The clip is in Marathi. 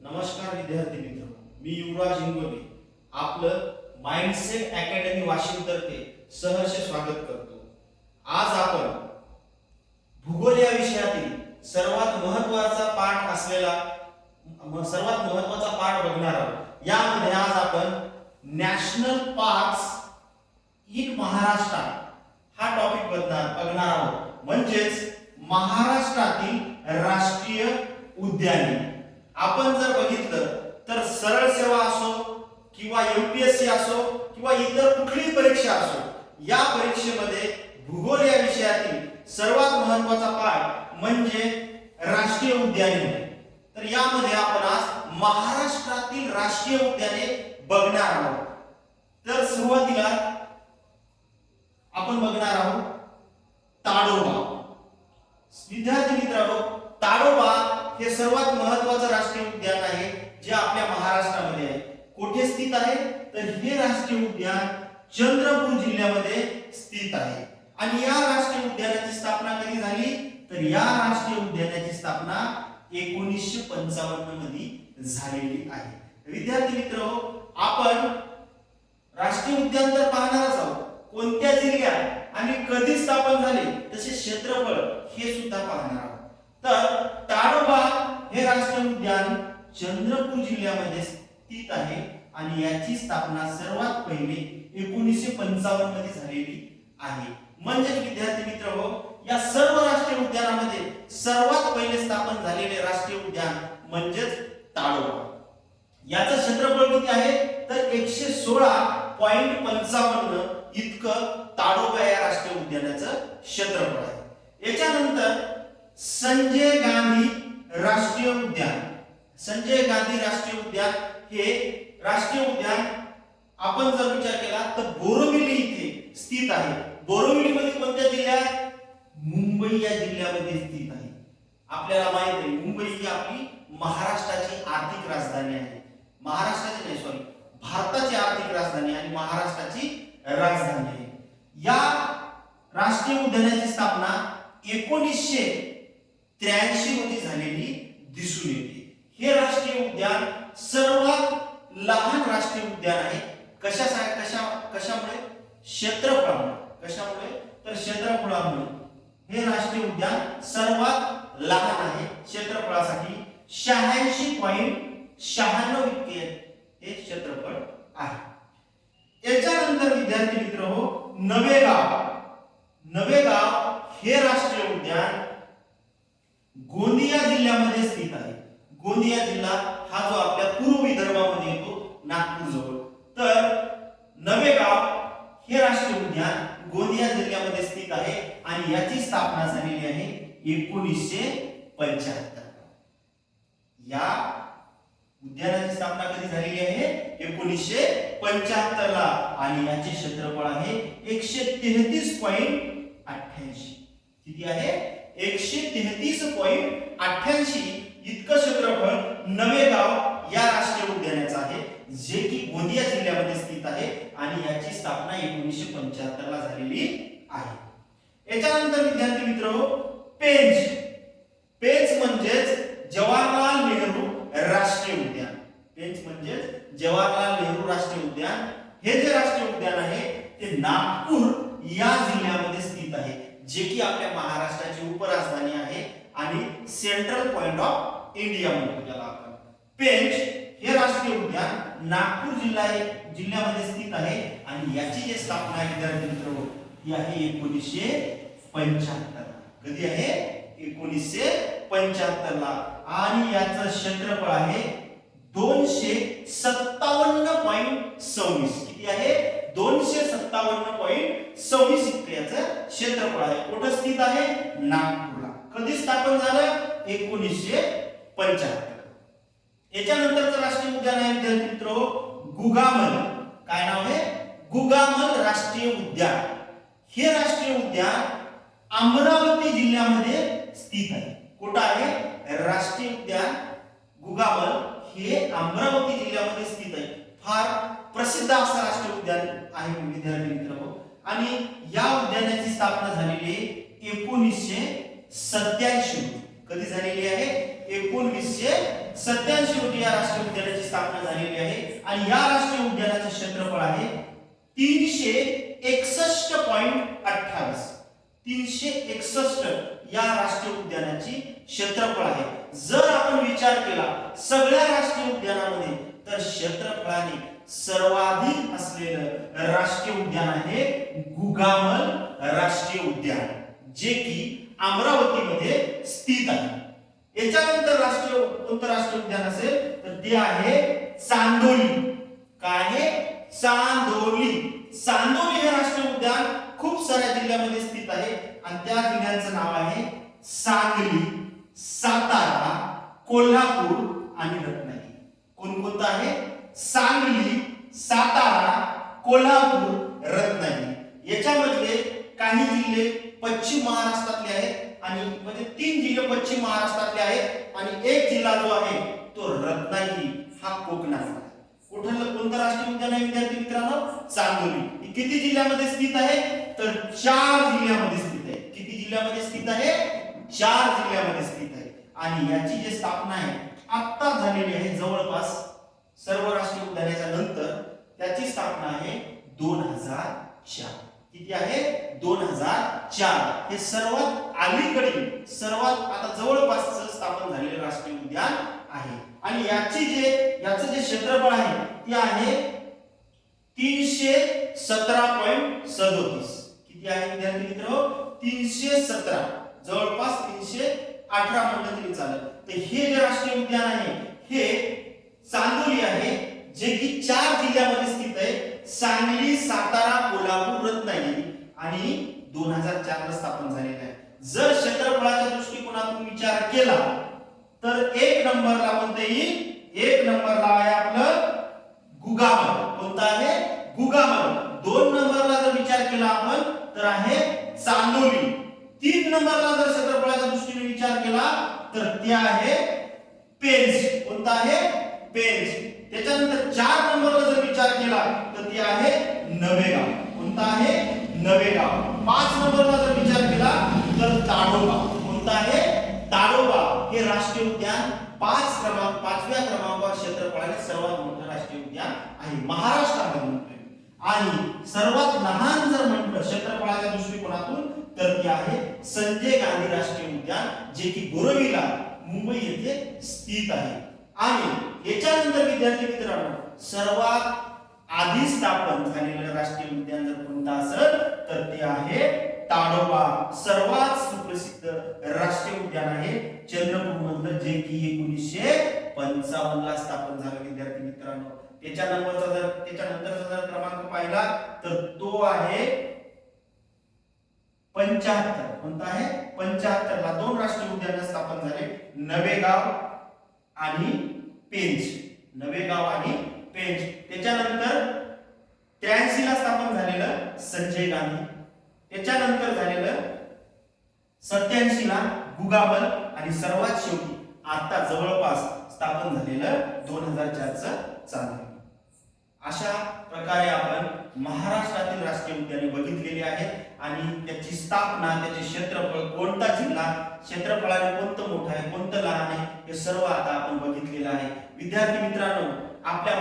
नमस्कार विद्यार्थी मित्र, मी युवराज इंगोले आपलं माइंडसेट अकॅडमी वाशिम तर्फे सहर्ष स्वागत करतो। आज आपण भूगोल या विषयातील सर्वात महत्त्वाचा पाठ बघणार आहोत। यामध्ये आज आपण नॅशनल पार्क्स इन महाराष्ट्र हा टॉपिक बघणार आहोत, म्हणजेच महाराष्ट्रातील राष्ट्रीय उद्याने। आपण जर बघितलं तर सरळ सेवा असो किंवा एमपीएससी असो किंवा इतर कुठलीही परीक्षा असो, या परीक्षेमध्ये भूगोल या विषयातील सर्वात महत्त्वाचा पाठ म्हणजे राष्ट्रीय उद्याने। तर यामध्ये आपण आज महाराष्ट्रातील राष्ट्रीय उद्याने बघणार आहोत। तर सुरुवातीला आपण बघणार आहोत ताडोबा। विद्यार्थी मित्रांनो, ताडोबा हे सर्वात महत्त्वाचं राष्ट्रीय उद्यान आहे जे आपल्या महाराष्ट्रामध्ये आहे। कुठे स्थित आहे तर हे राष्ट्रीय उद्यान चंद्रपूर जिल्ह्यामध्ये स्थित आहे। आणि या राष्ट्रीय उद्यानाची स्थापना कधी झाली तर या राष्ट्रीय उद्यानाची स्थापना 1955 मध्ये झालेली आहे। विद्यार्थी मित्रांनो, आपण राष्ट्रीय उद्यान तर पाहणारच आहोत, कोणत्या जिल्ह्यात आणि कधी स्थापन झाले तसे क्षेत्रफळ हे सुद्धा पाहणार आहोत। तर ताडोबा हे राष्ट्रीय उद्यान चंद्रपूर जिल्ह्यामध्ये स्थित आहे आणि याची स्थापना सर्वात पहिले 1955 मध्ये झालेली आहे। म्हणजे विद्यार्थी मित्रांनो, या सर्व राष्ट्रीय उद्यानामध्ये सर्वात पहिले स्थापन झालेले राष्ट्रीय उद्यान म्हणजेच ताडोबा। याचं क्षेत्रफळ किती आहे तर 116.55 इतकं ताडोबा या राष्ट्रीय उद्यानाचं क्षेत्रफळ आहे। याच्यानंतर संजय गांधी राष्ट्रीय उद्यान। संजय गांधी राष्ट्रीय उद्यान हे राष्ट्रीय उद्यान आपण जर विचार केला तर बोरिवली इथे स्थित आहे। बोरिवली मध्ये कोणत्या जिल्ह्यात? मुंबई या जिल्ह्यामध्ये स्थित आहे। आपल्याला माहित आहे मुंबई ही आपली महाराष्ट्राची आर्थिक राजधानी आहे। महाराष्ट्राची नाही, सॉरी, भारताची आर्थिक राजधानी आणि महाराष्ट्राची राजधानी आहे। या राष्ट्रीय उद्यानाची स्थापना 1983 मध्ये झालेली दिसून येते। हे राष्ट्रीय उद्यान सर्वात लहान राष्ट्रीय उद्यान आहे। कशामुळे? क्षेत्रफळामुळे। कशामुळे तर क्षेत्रफळामुळे हे राष्ट्रीय उद्यान सर्वात लहान आहे। क्षेत्रफळासाठी 86.96 इतके हे क्षेत्रफळ आहे। याच्यानंतर विद्यार्थी मित्रहो, नवेगाव हे राष्ट्रीय उद्यान गोंदिया जिल्ह्यामध्ये स्थित आहे। गोंदिया जिल्हा हा जो आपल्या पूर्व विदर्भामध्ये येतो, नागपूर जवळ। तर नवेगाव हे राष्ट्रीय उद्यान गोंदिया जिल्ह्यामध्ये स्थित आहे आणि याची स्थापना झालेली आहे 1975। या उद्यानाची स्थापना कधी झालेली आहे? 1975 ला आणि याचे क्षेत्रफळ आहे 133.88। किती आहे? 133.88 इतकं क्षेत्रफळ नवेगाव या राष्ट्रीय उद्यानाचं आहे, जे की गोंदिया जिल्ह्यामध्ये स्थित आहे आणि याची स्थापना 1975 ला झालेली आहे। याच्यानंतर विद्यार्थी मित्रांनो, पेंच म्हणजेच जवाहरलाल नेहरू राष्ट्रीय उद्यान। पेंच म्हणजेच जवाहरलाल नेहरू राष्ट्रीय उद्यान हे जे राष्ट्रीय उद्यान आहे ते नागपूर या जिल्ह्यामध्ये स्थित आहे, जे की आपल्या महाराष्ट्राची उपराजधानी आहे आणि सेंट्रल पॉइंट ऑफ इंडिया म्हणतो ज्याला आपण। पेंच हे राष्ट्रीय उद्यान नागपूर जिल्ह्यामध्ये स्थित आहे आणि याची जी स्थापना आहे विद्यार्थी मित्रांनो ती आहे 1975। कधी आहे? 1975 ला। आणि याचं क्षेत्रफळ आहे 257.26। किती आहे? 257.26 इतकं याचं क्षेत्रफळ आहे। कुठे स्थित आहे? नागपूरला। कधी स्थापन झालं? 1975। याच्यानंतरचं राष्ट्रीय उद्यान आहे विद्यार्थी मित्रांनो गुगामल। काय नाव आहे? गुगामल राष्ट्रीय उद्यान। हे राष्ट्रीय उद्यान अमरावती जिल्ह्यामध्ये स्थित आहे। कुठे आहे? राष्ट्रीय उद्यान गुगामल हे अमरावती जिल्ह्यामध्ये स्थित आहे। फार प्रसिद्ध असं राष्ट्रीय उद्यान आहे विद्यार्थी मित्रांनो। आणि या उद्यानाची स्थापना झालेली आहे 1987। कधी झालेली आहे? 1987 87 रोजी या राष्ट्रीय उद्यानाची स्थापना झालेली आहे आणि या राष्ट्रीय उद्यानाचे क्षेत्रफळ आहे 361.28. 361 या राष्ट्रीय उद्यानाची क्षेत्रफळ आहे. जर आपण विचार केला सगळ्या राष्ट्रीय उद्यानामध्ये तर क्षेत्रफळाने सर्वाधिक असलेलं राष्ट्रीय उद्यान आहे गुगामल राष्ट्रीय उद्यान, जे की अमरावतीमध्ये स्थित आहे. याच्यानंतर कोणतं राष्ट्रीय उद्यान असेल तर ते आहे चांदोली. काय आहे? चांदोली. चांदोली हे राष्ट्रीय उद्यान खूप साऱ्या जिल्ह्यामध्ये स्थित आहे आणि त्या जिल्ह्यांचं नाव आहे सांगली, सातारा, कोल्हापूर आणि रत्नागिरी. कोणतं आहे? सांगली, सातारा, कोल्हापूर, रत्नागिरी. याच्यामधले काही जिल्हे पश्चिम महाराष्ट्रातले आहेत आणि म्हणजे 3 जिल्हे पश्चिम महाराष्ट्रातले आहेत आणि एक जिल्हा जो आहे तो रत्नागिरी हा कोकणातला. कोणतं राष्ट्रीय उद्यान आहे विद्यार्थी मित्रांनो? चांदोली. ही किती जिल्ह्यामध्ये स्थित आहे तर 4 जिल्ह्यामध्ये स्थित आहे. किती जिल्ह्यामध्ये स्थित आहे? 4 जिल्ह्यामध्ये स्थित आहे. आणि याची जी स्थापना आहे आता झालेली आहे जवळपास सर्व राष्ट्रीय उद्यानाच्या नंतर त्याची स्थापना आहे 2004. किती आहे? 2004. हे सर्वात अलीकडील सर्वात आता जवळपास स्थापन झालेले राष्ट्रीय उद्यान आहे आणि याचं जे क्षेत्रफळ आहे ते आहे 317.37. किती आहे विद्यार्थी मित्र? 317. जवळपास 318 म्हटलं तरी चालेल. तर हे जे राष्ट्रीय उद्यान आहे हे चांदोली आहे, जे की 4 जिल्ह्यामध्ये स्थित आहे. सांगली, सातारा, कोल्हापूर, रत्नागिरी आणि 2004 ला स्थापन झालेलं आहे. जर क्षेत्रफळाच्या दृष्टिकोनातून विचार केला तर 1 नंबरला कोणतं येईल? 1 नंबरला आहे आपलं गुगामल. कोणतं आहे? गुगामल. 2 नंबरला जर विचार केला आपण तर आहे चांदोली. 3 नंबरला जर क्षेत्रफळाच्या दृष्टीने विचार केला तर ते आहे पेंच. कोणतं आहे? पेंच. त्याच्यानंतर 4 नंबरला जर विचार केला तर ते आहे नवेगाव. कोणतं आहे? नवेगाव. 5 नंबरला जर विचार केला तर ताडोबा. कोणतं आहे? ताडोबा. हे राष्ट्रीय उद्यान 5व्या क्रमांकावर क्षेत्रफळाने सर्वात मोठं राष्ट्रीय उद्यान आहे महाराष्ट्रामध्ये म्हणतोय. आणि सर्वात लहान जर म्हटलं क्षेत्रफळाच्या दृष्टिकोनातून तर ते आहे संजय गांधी राष्ट्रीय उद्यान, जे की बोरविला मुंबई येथे स्थित आहे. आणि याच्यानंतर विद्यार्थी मित्रांनो सर्वात आधी स्थापन झालेलं राष्ट्रीय उद्यान जर कोणतं असेल तर ते आहे ताडोबा. सर्वात सुप्रसिद्ध राष्ट्रीय उद्यान आहे चंद्रपूर मधलं, जे की 1955 ला स्थापन झालं विद्यार्थी मित्रांनो. त्याच्यानंतरचा जर क्रमांक पाहिला तर तो आहे 75. कोणता आहे? 75 ला 2 राष्ट्रीय उद्यान स्थापन झाले, नवेगाव आणि पेंच. नवेगाव आणि पेंच. त्याच्यानंतर 83 ला स्थापन झालेलं संजय गांधी. त्याच्यानंतर झालेलं 87 ला गुगामल आणि सर्वात शेवटी आता जवळपास स्थापन झालेलं 2004 चं चांदोली. अशा प्रकारे आपण महाराष्ट्रातील राष्ट्रीय उद्याने बघितलेली आहेत आणि त्याची स्थापना, त्याचे क्षेत्रफळ, कोणता जिल्हा, क्षेत्रफळाने कोणतं मोठं आहे, कोणतं लहान आहे, हे सर्व आता आपण बघितलेलं आहे. विद्यार्थी मित्रांनो, आपल्या